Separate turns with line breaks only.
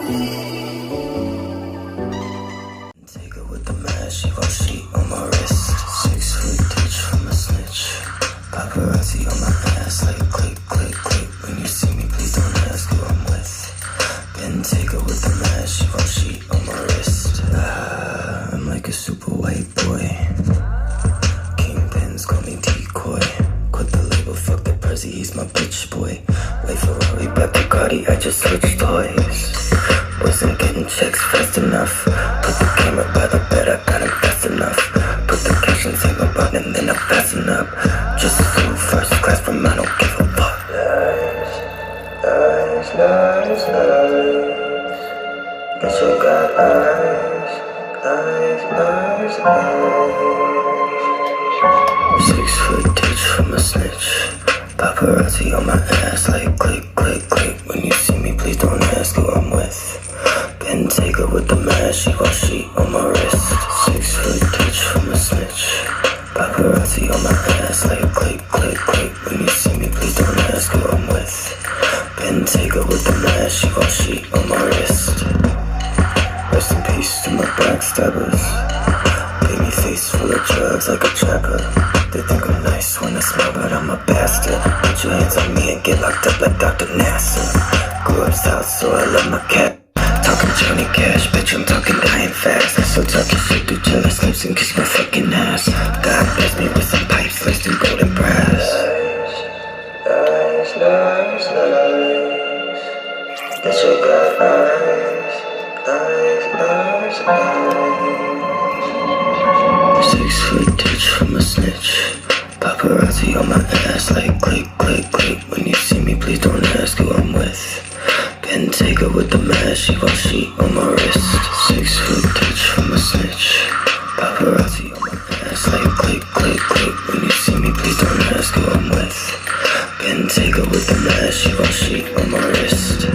Take her with the mask, she gon' sheet on my wrist. 6 foot ditch from a snitch. Paparazzi on my ass like click, click, click. When you see me, please don't ask who I'm with. Then take her with the mask, she gon' sheet on my wrist. I'm like a super white boy. Kingpins call me decoy. Quit the label, fuck the Prezi, he's my bitch boy. White Ferrari, black Bugatti, I just switched toys. Wasn't getting checks fast enough. Put the camera by the bed, I got him fast enough. Put the cash in my button and then I fasten up. Just flew first class from I don't give a fuck. Nice, nice, nice. Guess you got eyes. Nice, nice, nice. 6 foot ditch from a snitch. Paparazzi on my ass like click, click, click. When you see me, please don't ask who I'm with. Then take her with the mask, she gon' sheet on my wrist. 6 foot ditch from a snitch. Paparazzi on my ass like click, click, click. When you see me, please don't ask who I'm with. Then take her with the mask, she gon' sheet on my wrist. Rest in peace to my backstabbers. Baby face full of drugs like a trapper. They think I'm nice when I smell, but I'm a bastard. Put your hands on me and get locked up like Dr. Nasser. Grew up south, so I love my cat. Talking Johnny Cash, bitch, I'm talking dying fast. So talking shit through jealous lips and kiss my fucking ass. God bless me with some pipes laced in gold and brass. Nice, nice, nice. Guess you got eyes. Nice, nice, nice. 6 foot ditch from a snitch. Paparazzi on my ass like click, click, click. When you see me, please don't ask who I'm with. Then take her with the mask, she gon' sheet on my wrist. 6 foot ditch from a snitch. Paparazzi on my ass like click, click, click. When you see me, please don't ask who I'm with. Then take her with the mask, she gon' sheet on my wrist.